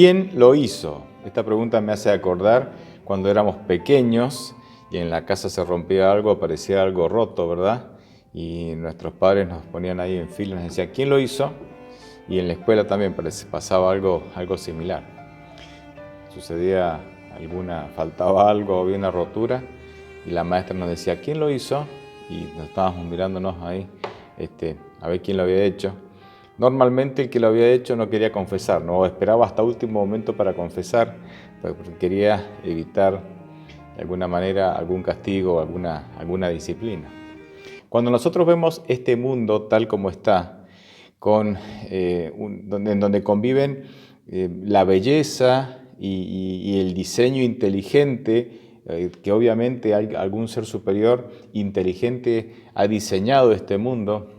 ¿Quién lo hizo? Esta pregunta me hace acordar cuando éramos pequeños y en la casa se rompía algo, aparecía algo roto, ¿verdad? Y nuestros padres nos ponían ahí en fila y nos decían, ¿quién lo hizo? Y en la escuela también pasaba algo similar. Sucedía faltaba algo, había una rotura y la maestra nos decía, ¿quién lo hizo? Y nos estábamos mirándonos ahí, a ver quién lo había hecho. Normalmente el que lo había hecho no quería confesar, no esperaba hasta último momento para confesar, porque quería evitar de alguna manera algún castigo o alguna disciplina. Cuando nosotros vemos este mundo tal como está, en donde conviven la belleza y el diseño inteligente, que obviamente algún ser superior inteligente ha diseñado este mundo,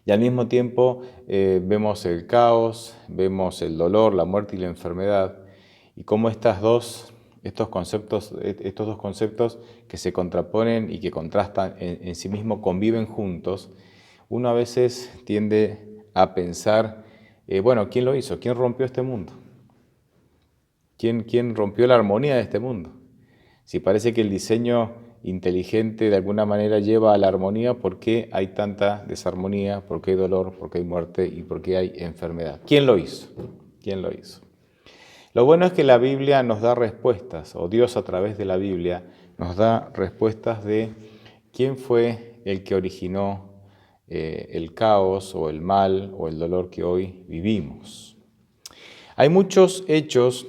y al mismo tiempo vemos el caos, vemos el dolor, la muerte y la enfermedad, y cómo estos dos conceptos que se contraponen y que contrastan en sí mismos conviven juntos. Uno a veces tiende a pensar, bueno, ¿quién lo hizo? ¿Quién rompió este mundo? ¿Quién rompió la armonía de este mundo? Si parece que el diseño inteligente de alguna manera lleva a la armonía, ¿por qué hay tanta desarmonía? ¿Por qué hay dolor? ¿Por qué hay muerte? ¿Y por qué hay enfermedad? ¿Quién lo hizo? ¿Quién lo hizo? Lo bueno es que la Biblia nos da respuestas, o Dios a través de la Biblia nos da respuestas de quién fue el que originó el caos o el mal o el dolor que hoy vivimos. Hay muchos hechos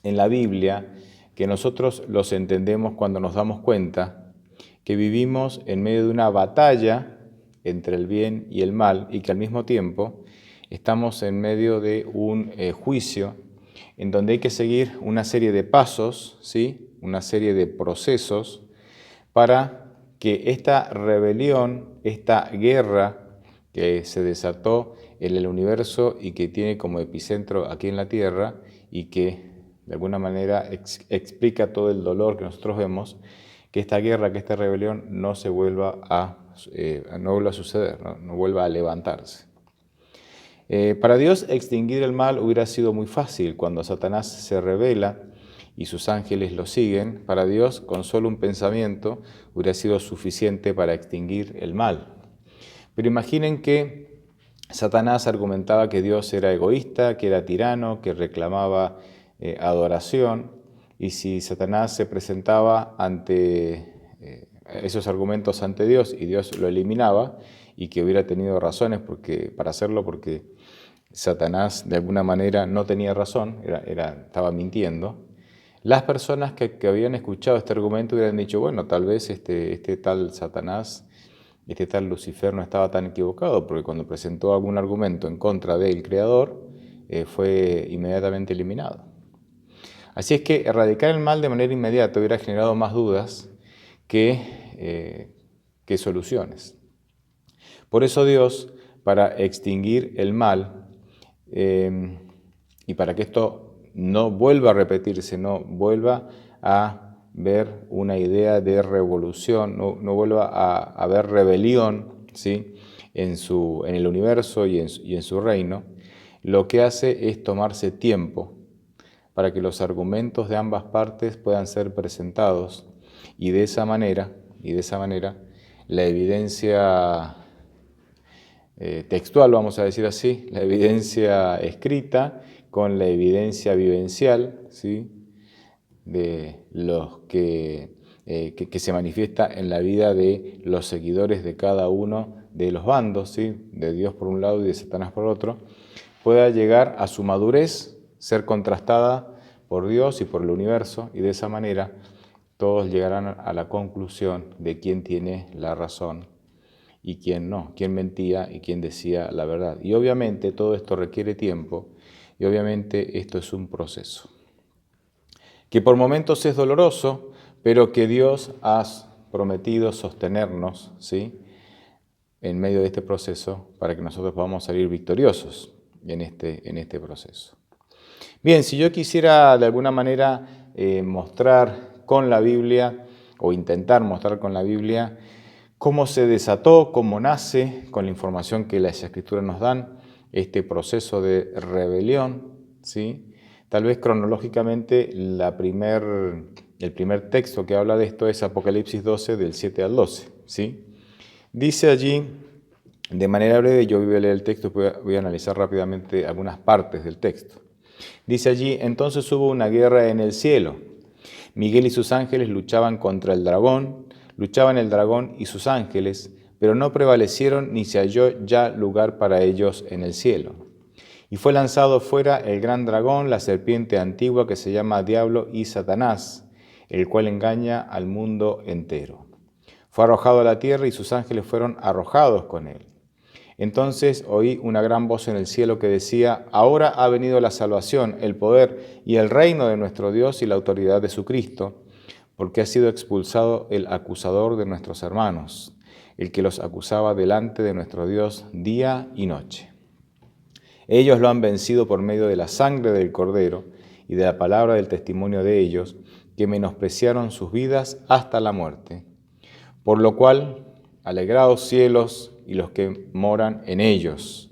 en la Biblia que nosotros los entendemos cuando nos damos cuenta que vivimos en medio de una batalla entre el bien y el mal y que al mismo tiempo estamos en medio de un juicio en donde hay que seguir una serie de pasos, ¿sí? Una serie de procesos para que esta rebelión, esta guerra que se desató en el universo y que tiene como epicentro aquí en la Tierra y que de alguna manera explica todo el dolor que nosotros vemos, que esta guerra, que esta rebelión no vuelva a suceder, no vuelva a levantarse. Para Dios extinguir el mal hubiera sido muy fácil. Cuando Satanás se rebela y sus ángeles lo siguen, para Dios con solo un pensamiento hubiera sido suficiente para extinguir el mal. Pero imaginen que Satanás argumentaba que Dios era egoísta, que era tirano, que reclamaba adoración, y si Satanás se presentaba ante esos argumentos ante Dios y Dios lo eliminaba, y que hubiera tenido razones para hacerlo porque Satanás de alguna manera no tenía razón, estaba mintiendo, las personas que habían escuchado este argumento hubieran dicho, bueno, tal vez este tal Satanás, este tal Lucifer no estaba tan equivocado, porque cuando presentó algún argumento en contra del Creador, fue inmediatamente eliminado. Así es que erradicar el mal de manera inmediata hubiera generado más dudas que soluciones. Por eso Dios, para extinguir el mal, y para que esto no vuelva a repetirse, no vuelva a ver una idea de revolución, no vuelva a haber rebelión, ¿sí? en el universo y en su reino, lo que hace es tomarse tiempo para que los argumentos de ambas partes puedan ser presentados y de esa manera la evidencia textual, vamos a decir así, la evidencia escrita con la evidencia vivencial, ¿sí? de los que se manifiesta en la vida de los seguidores de cada uno de los bandos, ¿sí? de Dios por un lado y de Satanás por otro, pueda llegar a su madurez, ser contrastada por Dios y por el universo, y de esa manera todos llegarán a la conclusión de quién tiene la razón y quién no, quién mentía y quién decía la verdad. Y obviamente todo esto requiere tiempo y obviamente esto es un proceso que por momentos es doloroso, pero que Dios ha prometido sostenernos, ¿sí? en medio de este proceso para que nosotros podamos salir victoriosos en este proceso. Bien, si yo quisiera de alguna manera mostrar con la Biblia o intentar mostrar con la Biblia cómo se desató, cómo nace, con la información que las Escrituras nos dan, este proceso de rebelión, ¿sí? Tal vez cronológicamente el primer texto que habla de esto es Apocalipsis 12, del 7 al 12, ¿sí? Dice allí, de manera breve, yo voy a leer el texto y voy a analizar rápidamente algunas partes del texto. Dice allí, entonces hubo una guerra en el cielo. Miguel y sus ángeles luchaban contra el dragón, luchaban el dragón y sus ángeles, pero no prevalecieron ni se halló ya lugar para ellos en el cielo. Y fue lanzado fuera el gran dragón, la serpiente antigua que se llama Diablo y Satanás, el cual engaña al mundo entero. Fue arrojado a la tierra y sus ángeles fueron arrojados con él. Entonces oí una gran voz en el cielo que decía, ahora ha venido la salvación, el poder y el reino de nuestro Dios y la autoridad de su Cristo, porque ha sido expulsado el acusador de nuestros hermanos, el que los acusaba delante de nuestro Dios día y noche. Ellos lo han vencido por medio de la sangre del Cordero y de la palabra del testimonio de ellos, que menospreciaron sus vidas hasta la muerte. Por lo cual, alegraos cielos y los que moran en ellos.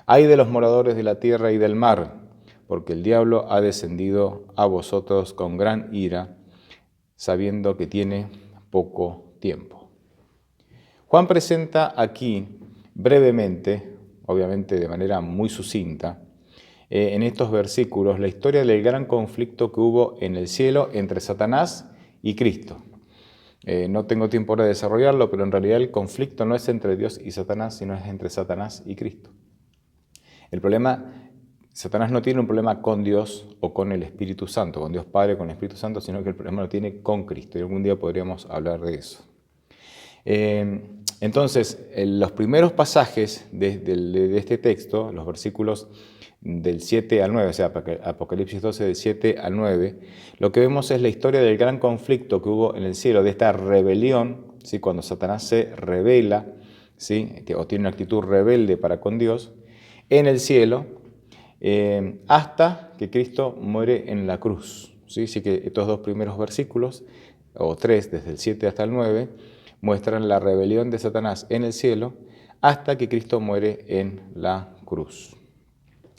Ay de los moradores de la tierra y del mar, porque el diablo ha descendido a vosotros con gran ira, sabiendo que tiene poco tiempo. Juan presenta aquí brevemente, obviamente de manera muy sucinta, en estos versículos la historia del gran conflicto que hubo en el cielo entre Satanás y Cristo. No tengo tiempo ahora de desarrollarlo, pero en realidad el conflicto no es entre Dios y Satanás, sino es entre Satanás y Cristo. El problema, Satanás no tiene un problema con Dios o con el Espíritu Santo, con Dios Padre, con el Espíritu Santo, sino que el problema lo tiene con Cristo, y algún día podríamos hablar de eso. Entonces, los primeros pasajes de este texto, los versículos del 7 al 9, o sea, Apocalipsis 12 del 7 al 9, lo que vemos es la historia del gran conflicto que hubo en el cielo, de esta rebelión, ¿sí? Cuando Satanás se rebela, ¿sí? O tiene una actitud rebelde para con Dios, en el cielo, hasta que Cristo muere en la cruz. ¿Sí? Así que estos dos primeros versículos, o tres, desde el 7 hasta el 9, muestran la rebelión de Satanás en el cielo hasta que Cristo muere en la cruz.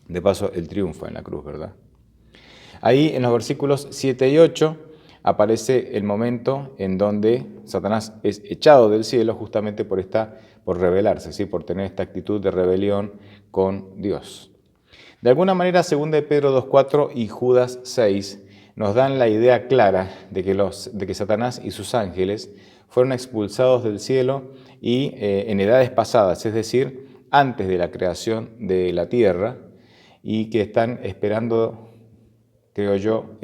De paso, el triunfo en la cruz, ¿verdad? Ahí en los versículos 7 y 8 aparece el momento en donde Satanás es echado del cielo justamente por rebelarse, ¿sí? Por tener esta actitud de rebelión con Dios. De alguna manera, 2 de Pedro 2:4 y Judas 6 nos dan la idea clara de que Satanás y sus ángeles fueron expulsados del cielo y en edades pasadas, es decir, antes de la creación de la tierra, y que están esperando, creo yo,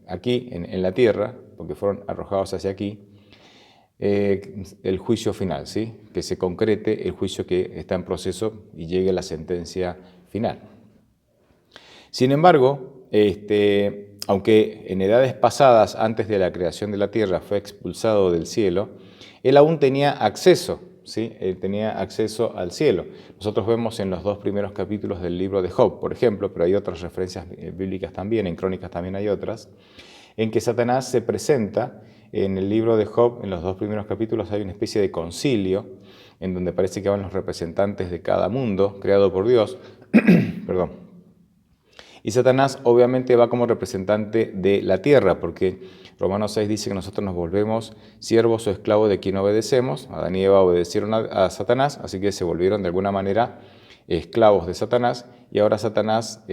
aquí en la tierra, porque fueron arrojados hacia aquí, el juicio final, ¿sí? Que se concrete el juicio que está en proceso y llegue a la sentencia final. Sin embargo, aunque en edades pasadas, antes de la creación de la tierra, fue expulsado del cielo, él aún tenía acceso, ¿sí? Él tenía acceso al cielo. Nosotros vemos en los 2 primeros capítulos del libro de Job, por ejemplo, pero hay otras referencias bíblicas también, en Crónicas también hay otras, en que Satanás se presenta en el libro de Job. En los 2 primeros capítulos hay una especie de concilio, en donde parece que van los representantes de cada mundo creado por Dios, perdón. Y Satanás obviamente va como representante de la tierra, porque Romanos 6 dice que nosotros nos volvemos siervos o esclavos de quien obedecemos. Adán y Eva obedecieron a Satanás, así que se volvieron de alguna manera esclavos de Satanás, y ahora Satanás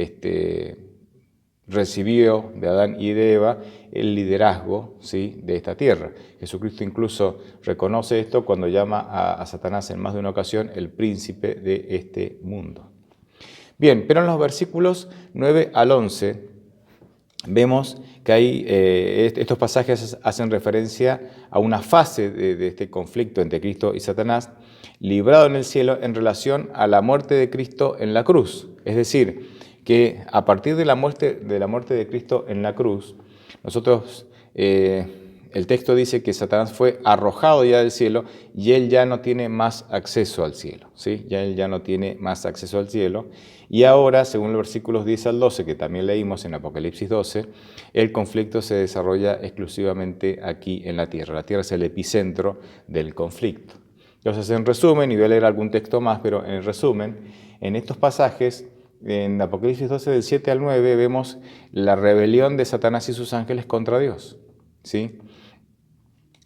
recibió de Adán y de Eva el liderazgo, ¿sí? De esta tierra. Jesucristo incluso reconoce esto cuando llama a Satanás en más de una ocasión el príncipe de este mundo. Bien, pero en los versículos 9 al 11 vemos que hay, estos pasajes hacen referencia a una fase de este conflicto entre Cristo y Satanás, librado en el cielo en relación a la muerte de Cristo en la cruz. Es decir, que a partir de la muerte de Cristo en la cruz, nosotros, el texto dice que Satanás fue arrojado ya del cielo y él ya no tiene más acceso al cielo, ¿sí? Él ya no tiene más acceso al cielo. Y ahora, según los versículos 10 al 12, que también leímos en Apocalipsis 12, el conflicto se desarrolla exclusivamente aquí en la tierra. La tierra es el epicentro del conflicto. Entonces, en resumen, y voy a leer algún texto más, pero en resumen, en estos pasajes en Apocalipsis 12 del 7 al 9 vemos la rebelión de Satanás y sus ángeles contra Dios, ¿sí?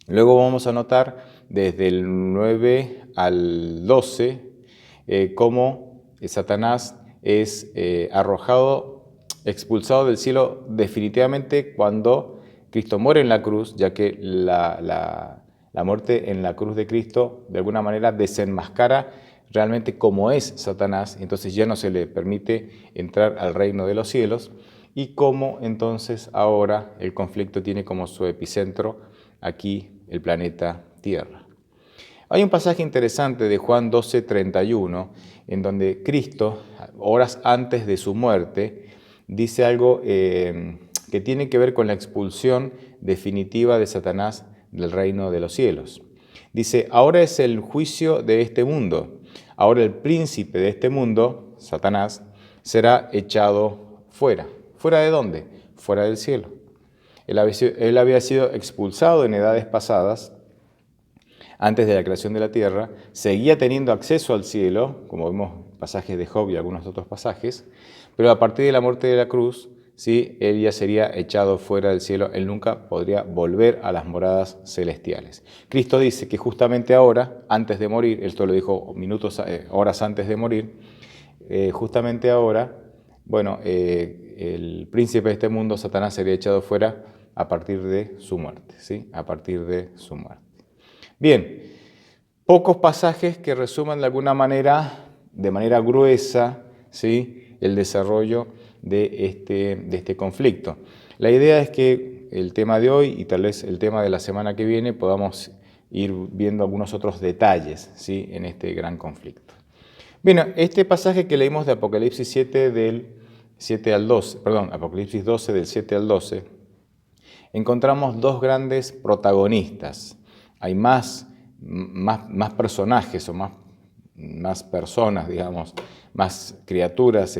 Luego vamos a notar desde el 9 al 12 cómo Satanás es arrojado, expulsado del cielo definitivamente cuando Cristo muere en la cruz, ya que la muerte en la cruz de Cristo de alguna manera desenmascara realmente cómo es Satanás, entonces ya no se le permite entrar al reino de los cielos, y cómo entonces ahora el conflicto tiene como su epicentro aquí el planeta Tierra. Hay un pasaje interesante de Juan 12:31, en donde Cristo, horas antes de su muerte, dice algo que tiene que ver con la expulsión definitiva de Satanás del reino de los cielos. Dice, ahora es el juicio de este mundo. Ahora el príncipe de este mundo, Satanás, será echado fuera. ¿Fuera de dónde? Fuera del cielo. Él había sido expulsado en edades pasadas, antes de la creación de la tierra, seguía teniendo acceso al cielo, como vemos pasajes de Job y algunos otros pasajes, pero a partir de la muerte de la cruz, ¿sí?, él ya sería echado fuera del cielo, él nunca podría volver a las moradas celestiales. Cristo dice que justamente ahora, antes de morir, esto lo dijo horas antes de morir, justamente ahora, bueno, el príncipe de este mundo, Satanás, sería echado fuera a partir de su muerte, ¿sí?, a partir de su muerte. Bien, pocos pasajes que resuman de alguna manera, de manera gruesa, ¿sí?, el desarrollo de este conflicto. La idea es que el tema de hoy y tal vez el tema de la semana que viene podamos ir viendo algunos otros detalles, ¿sí?, en este gran conflicto. Bien, este pasaje que leímos de Apocalipsis 7 del 7 al 12, perdón, Apocalipsis 12 del 7 al 12, encontramos dos grandes protagonistas. Hay más personajes o más personas, digamos, más criaturas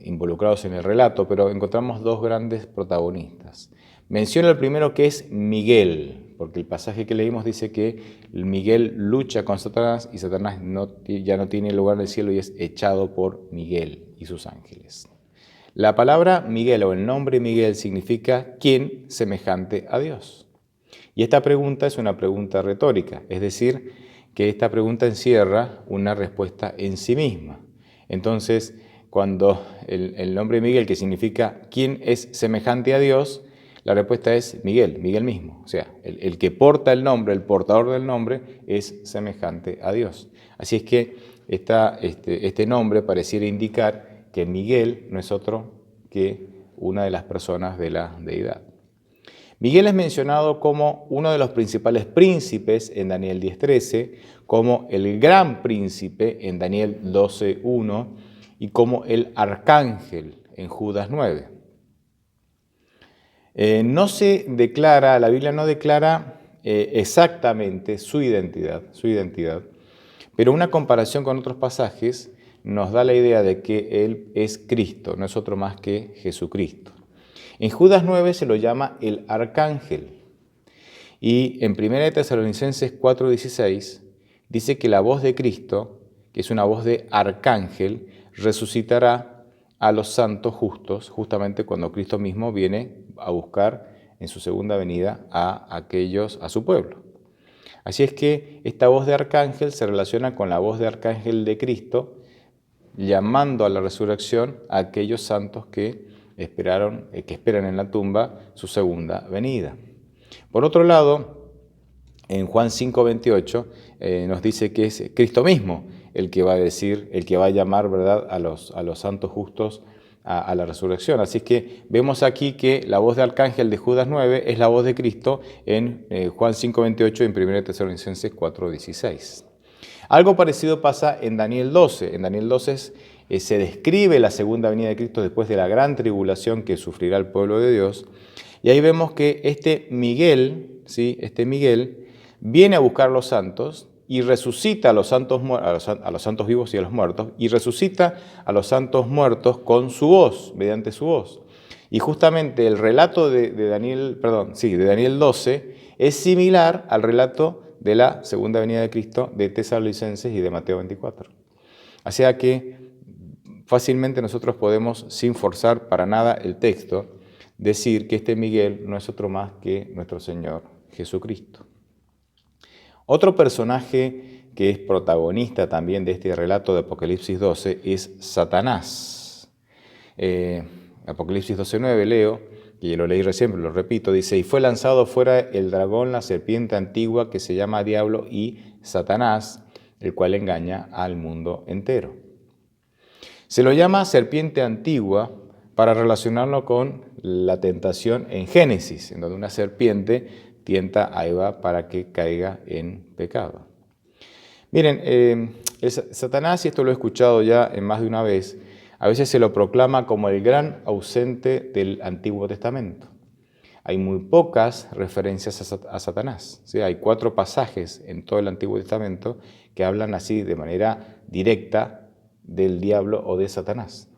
involucrados en el relato, pero encontramos dos grandes protagonistas. Menciono el primero, que es Miguel, porque el pasaje que leímos dice que Miguel lucha con Satanás y Satanás ya no tiene lugar en el cielo y es echado por Miguel y sus ángeles. La palabra Miguel o el nombre Miguel significa ¿quién semejante a Dios? Y esta pregunta es una pregunta retórica, es decir, que esta pregunta encierra una respuesta en sí misma. Entonces, cuando el nombre Miguel, que significa ¿quién es semejante a Dios?, la respuesta es Miguel, Miguel mismo. O sea, el que porta el nombre, el portador del nombre, es semejante a Dios. Así es que este nombre pareciera indicar que Miguel no es otro que una de las personas de la deidad. Miguel es mencionado como uno de los principales príncipes en Daniel 10:13, como el gran príncipe en Daniel 12:1 y como el arcángel en Judas 9. La Biblia no declara exactamente su identidad, pero una comparación con otros pasajes nos da la idea de que Él es Cristo, no es otro más que Jesucristo. En Judas 9 se lo llama el arcángel. Y en 1 Tesalonicenses 4:16 dice que la voz de Cristo, que es una voz de arcángel, resucitará a los santos justos, justamente cuando Cristo mismo viene a buscar en su segunda venida a su pueblo. Así es que esta voz de arcángel se relaciona con la voz de arcángel de Cristo, llamando a la resurrección a aquellos santos que esperan en la tumba su segunda venida. Por otro lado, en Juan 5:28 nos dice que es Cristo mismo el que va a decir, el que va a llamar, ¿verdad?, a los santos justos a la resurrección. Así que vemos aquí que la voz de arcángel de Judas 9 es la voz de Cristo en Juan 5:28 y en 1 Tesalonicenses 4:16. Algo parecido pasa en Daniel 12. En Daniel 12 se describe la segunda venida de Cristo después de la gran tribulación que sufrirá el pueblo de Dios. Y ahí vemos que este Miguel viene a buscar a los santos y resucita a los santos vivos y a los muertos, y resucita a los santos muertos con su voz, mediante su voz. Y justamente el relato de Daniel 12 es similar al relato de la segunda venida de Cristo de Tesalonicenses y de Mateo 24. O sea que fácilmente nosotros podemos, sin forzar para nada el texto, decir que este Miguel no es otro más que nuestro Señor Jesucristo. Otro personaje que es protagonista también de este relato de Apocalipsis 12 es Satanás. Apocalipsis 12:9 leo, y lo leí recién, pero lo repito, dice: y fue lanzado fuera el dragón, la serpiente antigua que se llama Diablo y Satanás, el cual engaña al mundo entero. Se lo llama serpiente antigua para relacionarlo con la tentación en Génesis, en donde una serpiente tienta a Eva para que caiga en pecado. Miren, Satanás, y esto lo he escuchado ya en más de una vez, a veces se lo proclama como el gran ausente del Antiguo Testamento. Hay muy pocas referencias a Satanás. ¿Sí? Hay 4 pasajes en todo el Antiguo Testamento que hablan así de manera directa del diablo o de Satanás.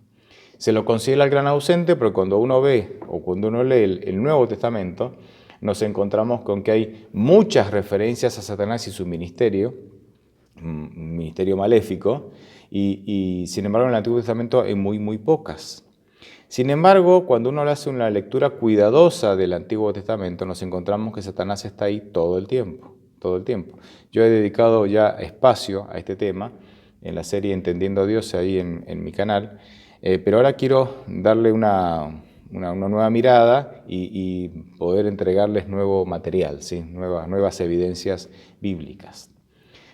Se lo considera el gran ausente, pero cuando uno ve o cuando uno lee el Nuevo Testamento, nos encontramos con que hay muchas referencias a Satanás y su ministerio, un ministerio maléfico, y sin embargo en el Antiguo Testamento hay muy pocas. Sin embargo, cuando uno le hace una lectura cuidadosa del Antiguo Testamento, nos encontramos que Satanás está ahí todo el tiempo. Yo he dedicado ya espacio a este tema en la serie Entendiendo a Dios ahí en mi canal, pero ahora quiero darle una nueva mirada y poder entregarles nuevo material, ¿sí? nuevas evidencias bíblicas.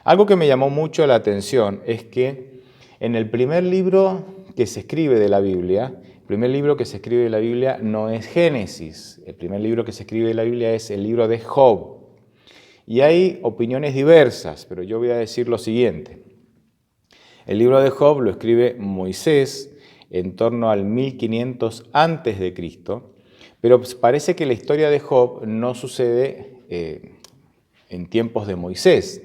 Algo que me llamó mucho la atención es que en el primer libro que se escribe de la Biblia, no es Génesis. El primer libro que se escribe de la Biblia es el libro de Job. Y hay opiniones diversas, pero yo voy a decir lo siguiente. El libro de Job lo escribe Moisés en torno al 1500 a.C., pero parece que la historia de Job no sucede en tiempos de Moisés.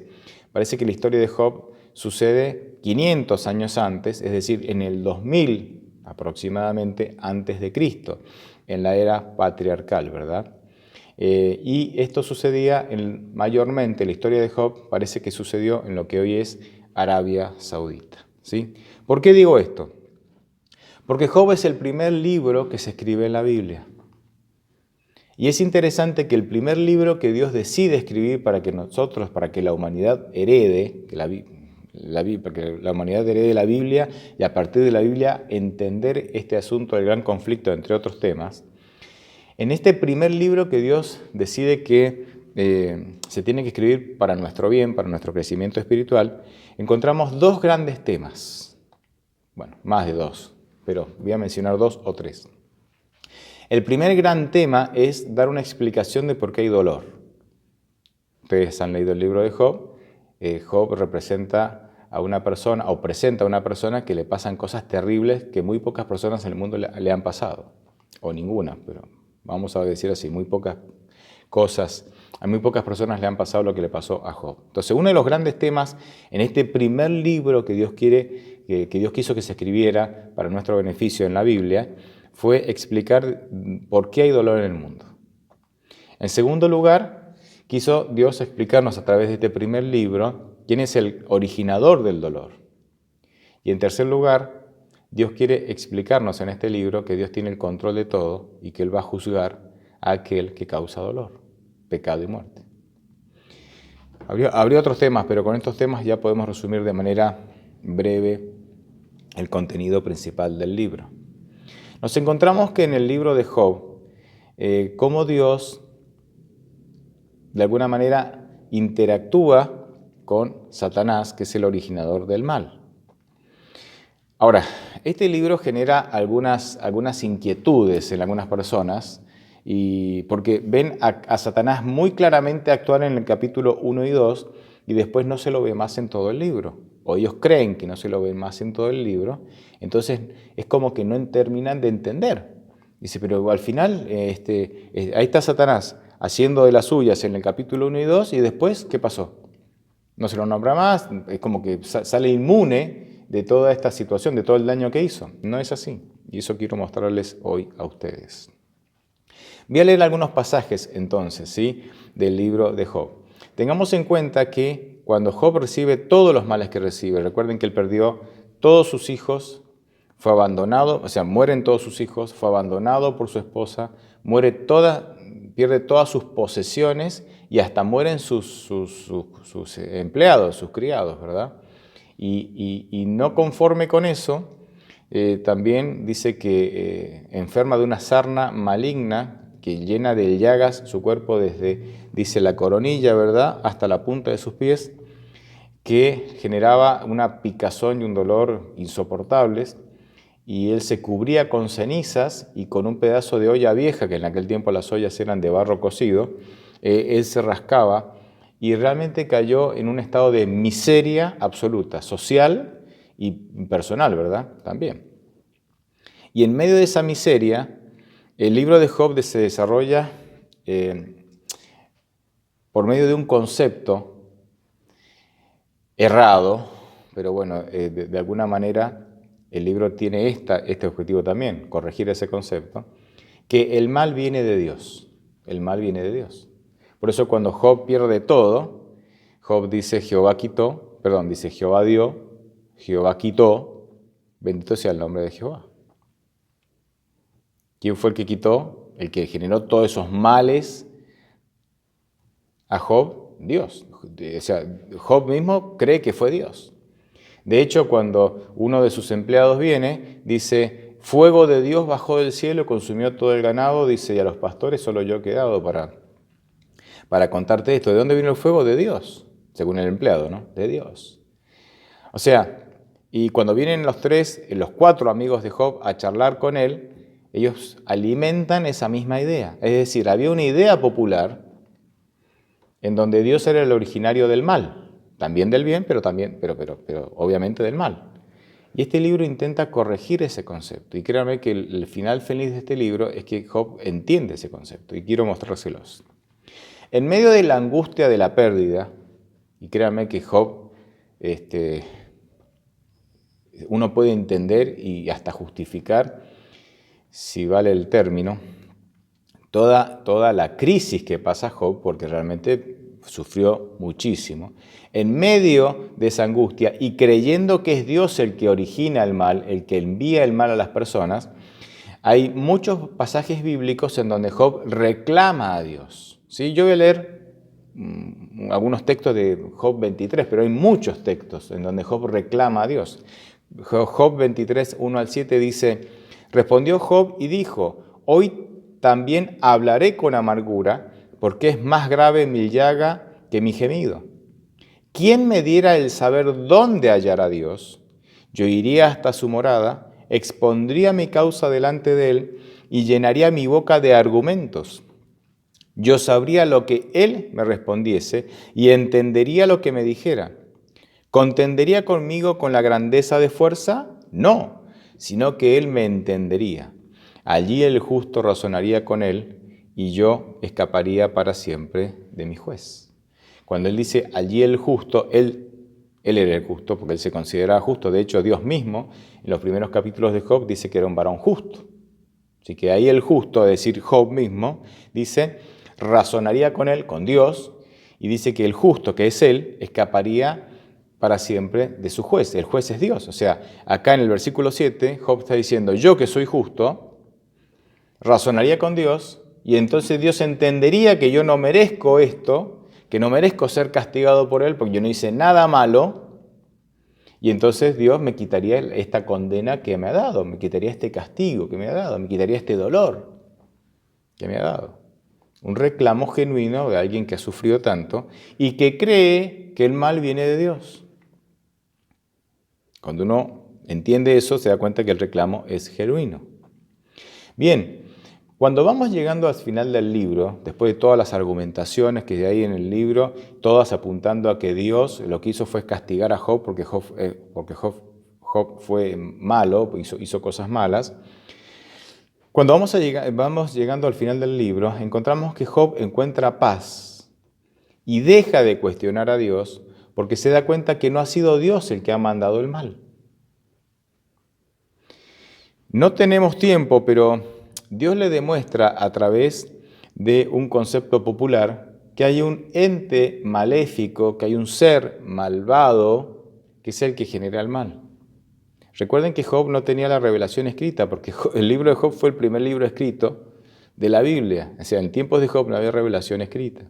Parece que la historia de Job sucede 500 años antes, es decir, en el 2000 aproximadamente antes de Cristo, en la era patriarcal, ¿verdad? Y esto sucedía mayormente, la historia de Job parece que sucedió en lo que hoy es Arabia Saudita, ¿sí? ¿Por qué digo esto? Porque Job es el primer libro que se escribe en la Biblia. Y es interesante que el primer libro que Dios decide escribir para que la humanidad herede, para que la humanidad herede la Biblia y a partir de la Biblia entender este asunto del gran conflicto, entre otros temas, en este primer libro que Dios decide que se tiene que escribir para nuestro bien, para nuestro crecimiento espiritual, encontramos 2 grandes temas. Bueno, más de 2, pero voy a mencionar 2 o 3. El primer gran tema es dar una explicación de por qué hay dolor. Ustedes han leído el libro de Job. Job representa a una persona, o presenta a una persona que le pasan cosas terribles que muy pocas personas en el mundo le han pasado, o ninguna, pero vamos a decir así, muy pocas cosas, a muy pocas personas le han pasado lo que le pasó a Job. Entonces, uno de los grandes temas en este primer libro que Dios quiso que se escribiera para nuestro beneficio en la Biblia, fue explicar por qué hay dolor en el mundo. En segundo lugar, quiso Dios explicarnos a través de este primer libro quién es el originador del dolor. Y en tercer lugar, Dios quiere explicarnos en este libro que Dios tiene el control de todo y que Él va a juzgar a aquel que causa dolor, pecado y muerte. Habría otros temas, pero con estos temas ya podemos resumir de manera breve el contenido principal del libro. Nos encontramos que en el libro de Job, cómo Dios de alguna manera interactúa con Satanás, que es el originador del mal. Ahora, este libro genera algunas inquietudes en algunas personas, porque ven a Satanás muy claramente actuar en el capítulo 1 y 2 y después no se lo ve más en todo el libro. O ellos creen que no se lo ven más en todo el libro, entonces es como que no terminan de entender. Dice, pero al final ahí está Satanás haciendo de las suyas en el capítulo 1 y 2 y después, ¿qué pasó? No se lo nombra más, es como que sale inmune de toda esta situación, de todo el daño que hizo. No es así, y eso quiero mostrarles hoy a ustedes. Voy a leer algunos pasajes entonces, ¿sí?, del libro de Job. Tengamos en cuenta que cuando Job recibe todos los males que recibe, recuerden que él perdió todos sus hijos, fue abandonado, o sea, mueren todos sus hijos, fue abandonado por su esposa, pierde todas sus posesiones y hasta mueren sus empleados, sus criados, ¿verdad? Y no conforme con eso, también dice que enferma de una sarna maligna que llena de llagas su cuerpo desde, dice, la coronilla, ¿verdad?, hasta la punta de sus pies, que generaba una picazón y un dolor insoportables, y él se cubría con cenizas y con un pedazo de olla vieja, que en aquel tiempo las ollas eran de barro cocido, él se rascaba y realmente cayó en un estado de miseria absoluta, social y personal, ¿verdad? También. Y en medio de esa miseria, el libro de Job se desarrolla por medio de un concepto errado, pero bueno, de alguna manera el libro tiene este objetivo también, corregir ese concepto, que el mal viene de Dios, el mal viene de Dios. Por eso cuando Job pierde todo, Job dice Jehová dio, Jehová quitó, bendito sea el nombre de Jehová. ¿Quién fue el que quitó? El que generó todos esos males a Job, Dios. O sea, Job mismo cree que fue Dios. De hecho, cuando uno de sus empleados viene, dice, fuego de Dios bajó del cielo, consumió todo el ganado, dice, y a los pastores solo yo he quedado para contarte esto. ¿De dónde vino el fuego? De Dios, según el empleado, ¿no? De Dios. O sea, y cuando vienen los 4 amigos de Job a charlar con él, ellos alimentan esa misma idea. Es decir, había una idea popular en donde Dios era el originario del mal. También del bien, pero obviamente del mal. Y este libro intenta corregir ese concepto. Y créanme que el final feliz de este libro es que Job entiende ese concepto. Y quiero mostrárselos. En medio de la angustia de la pérdida, y créanme que Job, uno puede entender y hasta justificar, si vale el término, toda la crisis que pasa Job, porque realmente sufrió muchísimo. En medio de esa angustia y creyendo que es Dios el que origina el mal, el que envía el mal a las personas, hay muchos pasajes bíblicos en donde Job reclama a Dios. ¿Sí? Yo voy a leer algunos textos de Job 23, pero hay muchos textos en donde Job reclama a Dios. Job 23, 1 al 7 dice, respondió Job y dijo, hoy también hablaré con amargura, porque es más grave mi llaga que mi gemido. ¿Quién me diera el saber dónde hallar a Dios? Yo iría hasta su morada, expondría mi causa delante de él y llenaría mi boca de argumentos. Yo sabría lo que él me respondiese y entendería lo que me dijera. ¿Contendería conmigo con la grandeza de fuerza? No, sino que él me entendería. Allí el justo razonaría con él y yo escaparía para siempre de mi juez. Cuando él dice allí el justo, él era el justo porque él se consideraba justo. De hecho, Dios mismo en los primeros capítulos de Job dice que era un varón justo. Así que ahí el justo, es decir, Job mismo, dice, razonaría con él, con Dios, y dice que el justo, que es él, escaparía para siempre de su juez. El juez es Dios. O sea, acá en el versículo 7, Job está diciendo, yo que soy justo, razonaría con Dios y entonces Dios entendería que yo no merezco esto, que no merezco ser castigado por él porque yo no hice nada malo y entonces Dios me quitaría esta condena que me ha dado, me quitaría este castigo que me ha dado, me quitaría este dolor que me ha dado. Un reclamo genuino de alguien que ha sufrido tanto y que cree que el mal viene de Dios. Cuando uno entiende eso, se da cuenta que el reclamo es genuino. Bien, cuando vamos llegando al final del libro, después de todas las argumentaciones que hay en el libro, todas apuntando a que Dios lo que hizo fue castigar a Job porque Job fue malo, hizo cosas malas. Cuando vamos llegando al final del libro, encontramos que Job encuentra paz y deja de cuestionar a Dios porque se da cuenta que no ha sido Dios el que ha mandado el mal. No tenemos tiempo, pero Dios le demuestra a través de un concepto popular que hay un ente maléfico, que hay un ser malvado, que es el que genera el mal. Recuerden que Job no tenía la revelación escrita, porque el libro de Job fue el primer libro escrito de la Biblia. O sea, en tiempos de Job no había revelación escrita.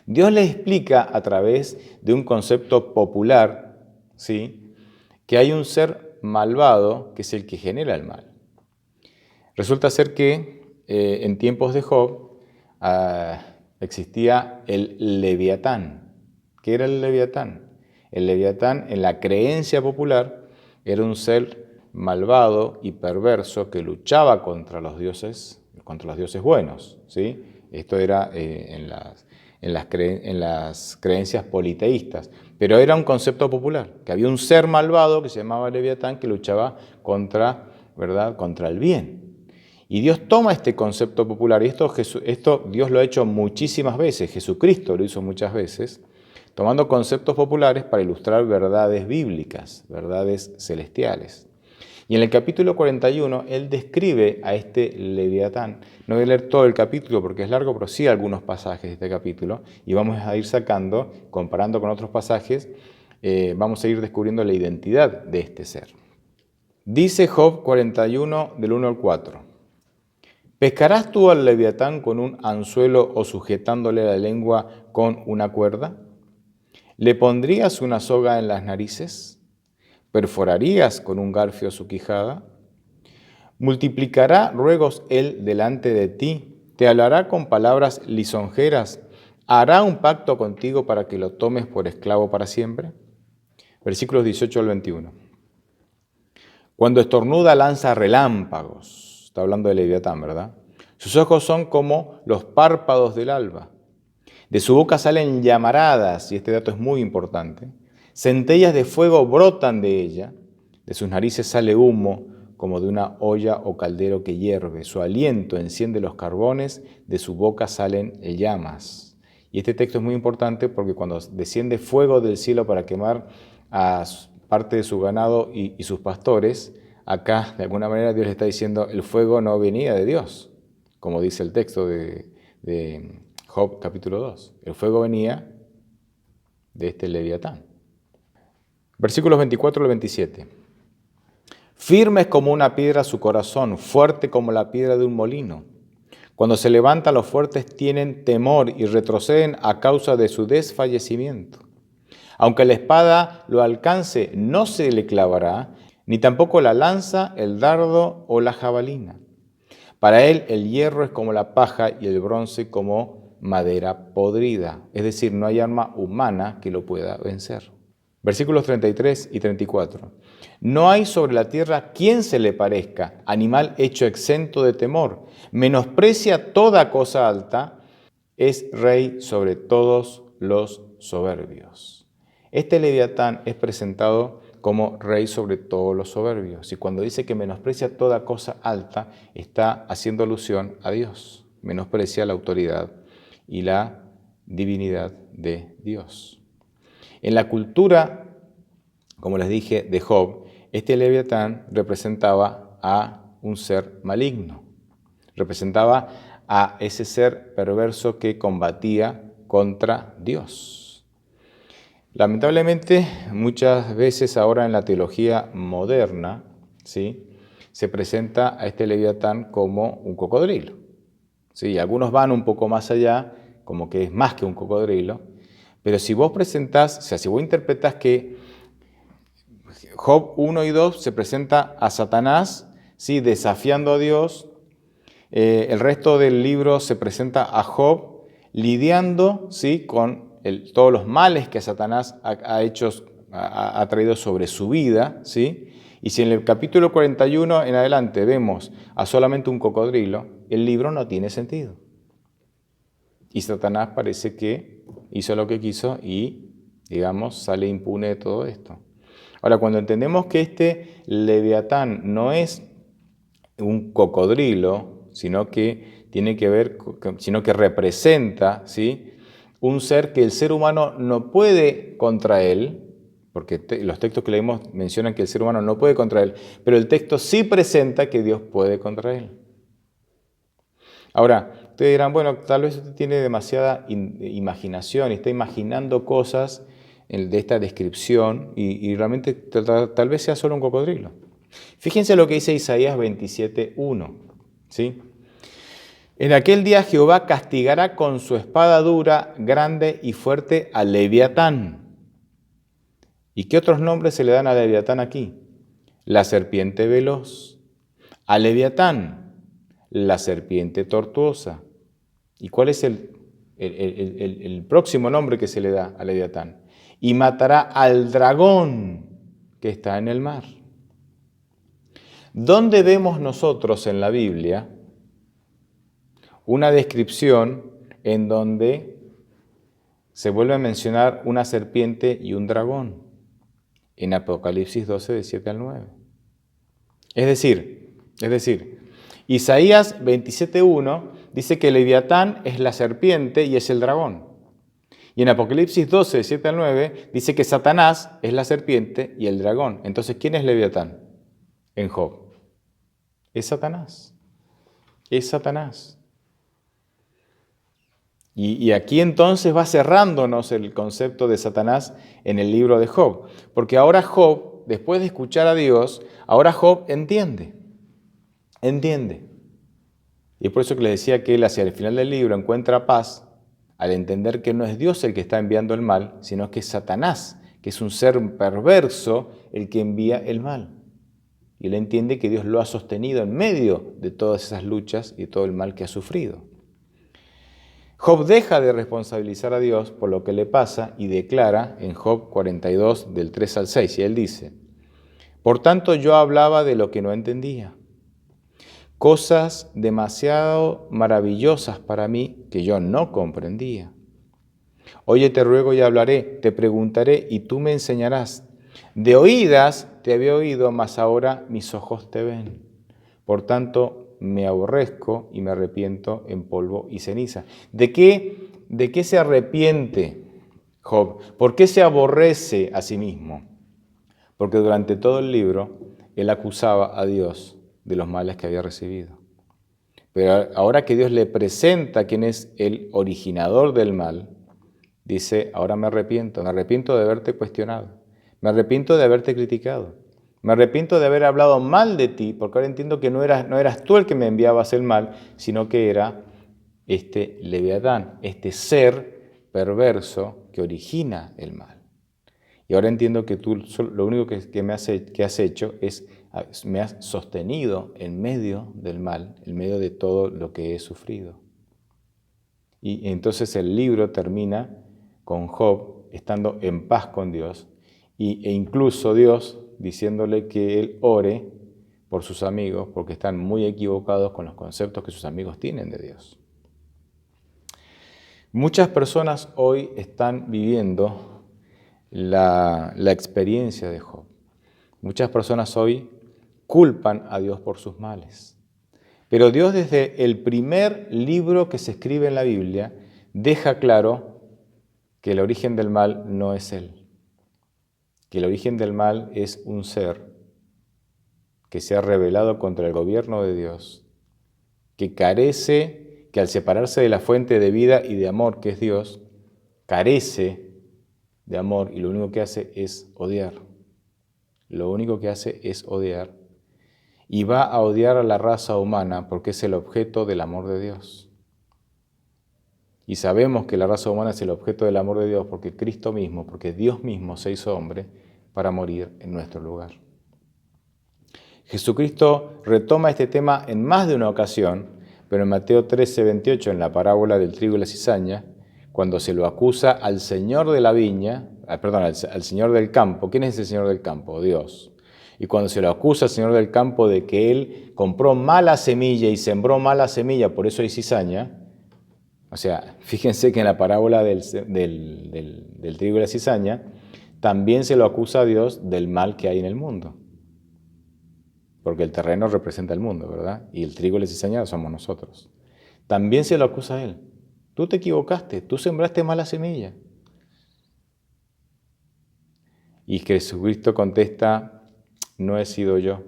Dios le explica a través de un concepto popular, ¿sí?, que hay un ser malvado que es el que genera el mal. Resulta ser que en tiempos de Job existía el Leviatán. ¿Qué era el Leviatán? El Leviatán, en la creencia popular, era un ser malvado y perverso que luchaba contra los dioses buenos, ¿sí? Esto era en las creencias politeístas, pero era un concepto popular, que había un ser malvado que se llamaba Leviatán que luchaba contra, ¿verdad?, contra el bien. Y Dios toma este concepto popular, y esto Dios lo ha hecho muchísimas veces, Jesucristo lo hizo muchas veces, tomando conceptos populares para ilustrar verdades bíblicas, verdades celestiales. Y en el capítulo 41, Él describe a este Leviatán. No voy a leer todo el capítulo porque es largo, pero sí algunos pasajes de este capítulo, y vamos a ir sacando, comparando con otros pasajes, vamos a ir descubriendo la identidad de este ser. Dice Job 41, del 1 al 4. ¿Pescarás tú al Leviatán con un anzuelo o sujetándole la lengua con una cuerda? ¿Le pondrías una soga en las narices? ¿Perforarías con un garfio su quijada? ¿Multiplicará ruegos él delante de ti? ¿Te hablará con palabras lisonjeras? ¿Hará un pacto contigo para que lo tomes por esclavo para siempre? Versículos 18 al 21. Cuando estornuda lanza relámpagos. Está hablando de Leviatán, ¿verdad? Sus ojos son como los párpados del alba. De su boca salen llamaradas, y este dato es muy importante. Centellas de fuego brotan de ella. De sus narices sale humo como de una olla o caldero que hierve. Su aliento enciende los carbones, de su boca salen llamas. Y este texto es muy importante porque cuando desciende fuego del cielo para quemar a parte de su ganado y sus pastores, acá de alguna manera Dios le está diciendo el fuego no venía de Dios, como dice el texto de Job capítulo 2. El fuego venía de este Leviatán. Versículos 24 al 27. Firme es como una piedra su corazón, fuerte como la piedra de un molino. Cuando se levanta, los fuertes tienen temor y retroceden a causa de su desfallecimiento. Aunque la espada lo alcance, no se le clavará, ni tampoco la lanza, el dardo o la jabalina. Para él el hierro es como la paja y el bronce como madera podrida. Es decir, no hay arma humana que lo pueda vencer. Versículos 33 y 34. No hay sobre la tierra quien se le parezca, animal hecho exento de temor. Menosprecia toda cosa alta, es rey sobre todos los soberbios. Este Leviatán es presentado como rey sobre todos los soberbios. Y cuando dice que menosprecia toda cosa alta, está haciendo alusión a Dios. Menosprecia la autoridad y la divinidad de Dios. En la cultura, como les dije, de Job, este Leviatán representaba a un ser maligno. Representaba a ese ser perverso que combatía contra Dios. Lamentablemente, muchas veces ahora en la teología moderna, ¿sí?, se presenta a este Leviatán como un cocodrilo. ¿Sí? Algunos van un poco más allá, como que es más que un cocodrilo, pero si vos presentás, o sea, si vos interpretás que Job 1 y 2 se presenta a Satanás, ¿sí?, desafiando a Dios, el resto del libro se presenta a Job lidiando, ¿sí?, con todos los males que Satanás ha traído sobre su vida, ¿sí? Y si en el capítulo 41 en adelante vemos a solamente un cocodrilo, el libro no tiene sentido. Y Satanás parece que hizo lo que quiso y, digamos, sale impune de todo esto. Ahora, cuando entendemos que este Leviatán no es un cocodrilo, sino que representa, ¿sí?, un ser que el ser humano no puede contra él, porque los textos que leímos mencionan que el ser humano no puede contra él, pero el texto sí presenta que Dios puede contra él. Ahora, ustedes dirán, bueno, tal vez usted tiene demasiada imaginación y está imaginando cosas de esta descripción y realmente tal vez sea solo un cocodrilo. Fíjense lo que dice Isaías 27:1, ¿sí? En aquel día Jehová castigará con su espada dura, grande y fuerte al Leviatán. ¿Y qué otros nombres se le dan a Leviatán aquí? La serpiente veloz. A Leviatán, la serpiente tortuosa. ¿Y cuál es el próximo nombre que se le da a Leviatán? Y matará al dragón que está en el mar. ¿Dónde vemos nosotros en la Biblia una descripción en donde se vuelve a mencionar una serpiente y un dragón? En Apocalipsis 12, de 7 al 9. Es decir, Isaías 27:1 dice que Leviatán es la serpiente y es el dragón. Y en Apocalipsis 12, de 7 al 9, dice que Satanás es la serpiente y el dragón. Entonces, ¿quién es Leviatán en Job? Es Satanás. Es Satanás. Y aquí entonces va cerrándonos el concepto de Satanás en el libro de Job. Porque ahora Job, después de escuchar a Dios, ahora Job entiende. Entiende. Y es por eso que le decía que él hacia el final del libro encuentra paz al entender que no es Dios el que está enviando el mal, sino que es Satanás, que es un ser perverso el que envía el mal. Y él entiende que Dios lo ha sostenido en medio de todas esas luchas y todo el mal que ha sufrido. Job deja de responsabilizar a Dios por lo que le pasa y declara en Job 42, del 3 al 6, y él dice: por tanto yo hablaba de lo que no entendía, cosas demasiado maravillosas para mí que yo no comprendía. Oye, te ruego y hablaré, te preguntaré y tú me enseñarás. De oídas te había oído, mas ahora mis ojos te ven. Por tanto, me aborrezco y me arrepiento en polvo y ceniza. ¿De qué se arrepiente Job? ¿Por qué se aborrece a sí mismo? Porque durante todo el libro él acusaba a Dios de los males que había recibido. Pero ahora que Dios le presenta quién es el originador del mal, dice: ahora me arrepiento de haberte cuestionado, me arrepiento de haberte criticado. Me arrepiento de haber hablado mal de ti, porque ahora entiendo que no eras tú el que me enviabas el mal, sino que era este Leviatán, este ser perverso que origina el mal. Y ahora entiendo que tú lo único que has hecho es, me has sostenido en medio del mal, en medio de todo lo que he sufrido. Y entonces el libro termina con Job estando en paz con Dios e incluso Dios diciéndole que él ore por sus amigos porque están muy equivocados con los conceptos que sus amigos tienen de Dios. Muchas personas hoy están viviendo la experiencia de Job. Muchas personas hoy culpan a Dios por sus males. Pero Dios, desde el primer libro que se escribe en la Biblia, deja claro que el origen del mal no es Él. Que el origen del mal es un ser que se ha rebelado contra el gobierno de Dios, que al separarse de la fuente de vida y de amor que es Dios, carece de amor y lo único que hace es odiar. Lo único que hace es odiar. Y va a odiar a la raza humana porque es el objeto del amor de Dios. Y sabemos que la raza humana es el objeto del amor de Dios porque Cristo mismo, porque Dios mismo se hizo hombre para morir en nuestro lugar. Jesucristo retoma este tema en más de una ocasión, pero en Mateo 13:28, en la parábola del trigo y la cizaña, cuando se lo acusa al señor de la viña, al señor del campo. ¿Quién es el señor del campo? Dios. Y cuando se lo acusa al señor del campo de que él compró mala semilla y sembró mala semilla, por eso hay cizaña. O sea, fíjense que en la parábola del trigo y la cizaña, también se lo acusa a Dios del mal que hay en el mundo. Porque el terreno representa el mundo, ¿verdad? Y el trigo y la cizaña somos nosotros. También se lo acusa a él. Tú te equivocaste, tú sembraste mala semilla. Y Jesucristo contesta: no he sido yo.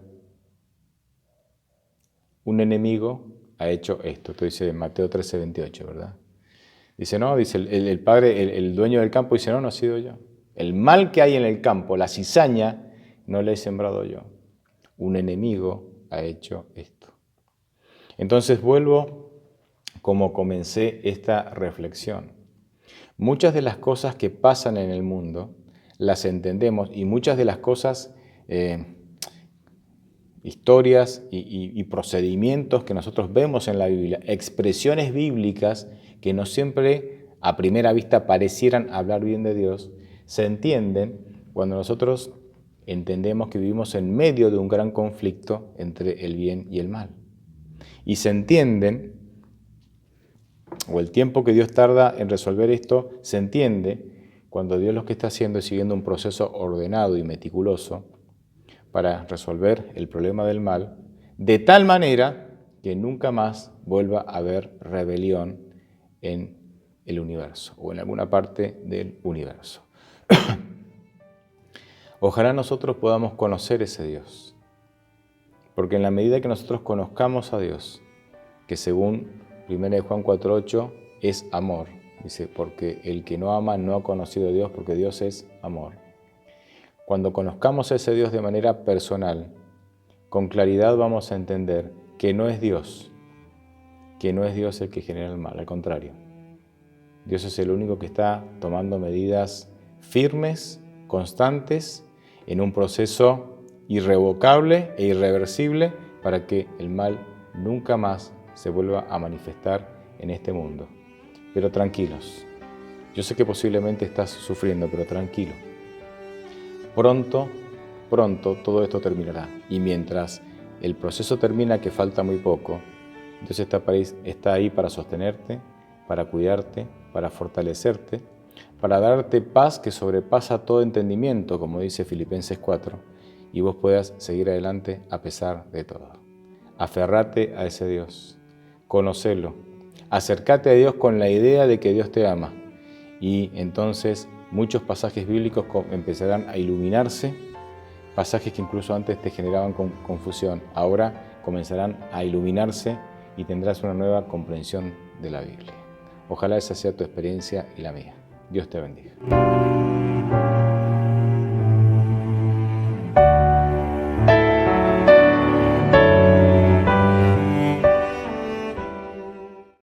Un enemigo ha hecho esto. Esto dice Mateo 13:28, ¿verdad? Dice, no, dice el padre, el dueño del campo dice, no he sido yo. El mal que hay en el campo, la cizaña, no la he sembrado yo. Un enemigo ha hecho esto. Entonces vuelvo como comencé esta reflexión. Muchas de las cosas que pasan en el mundo las entendemos y muchas de las cosas, historias y procedimientos que nosotros vemos en la Biblia, expresiones bíblicas que no siempre a primera vista parecieran hablar bien de Dios, se entienden cuando nosotros entendemos que vivimos en medio de un gran conflicto entre el bien y el mal. Y se entienden, o el tiempo que Dios tarda en resolver esto, se entiende cuando Dios lo que está haciendo es siguiendo un proceso ordenado y meticuloso para resolver el problema del mal, de tal manera que nunca más vuelva a haber rebelión en el universo o en alguna parte del universo. Ojalá nosotros podamos conocer ese Dios, porque en la medida que nosotros conozcamos a Dios, que según 1 Juan 4:8 es amor, dice, porque el que no ama no ha conocido a Dios, porque Dios es amor. Cuando conozcamos a ese Dios de manera personal, con claridad vamos a entender que no es Dios el que genera el mal, al contrario. Dios es el único que está tomando medidas firmes, constantes, en un proceso irrevocable e irreversible para que el mal nunca más se vuelva a manifestar en este mundo. Pero tranquilos, yo sé que posiblemente estás sufriendo, pero tranquilo. Pronto todo esto terminará. Y mientras el proceso termina, que falta muy poco, Dios está ahí para sostenerte, para cuidarte, para fortalecerte, para darte paz que sobrepasa todo entendimiento, como dice Filipenses 4, y vos puedas seguir adelante a pesar de todo. Aferrate a ese Dios, conocelo, acércate a Dios con la idea de que Dios te ama, y entonces muchos pasajes bíblicos empezarán a iluminarse, pasajes que incluso antes te generaban confusión, ahora comenzarán a iluminarse y tendrás una nueva comprensión de la Biblia. Ojalá esa sea tu experiencia y la mía. Dios te bendiga.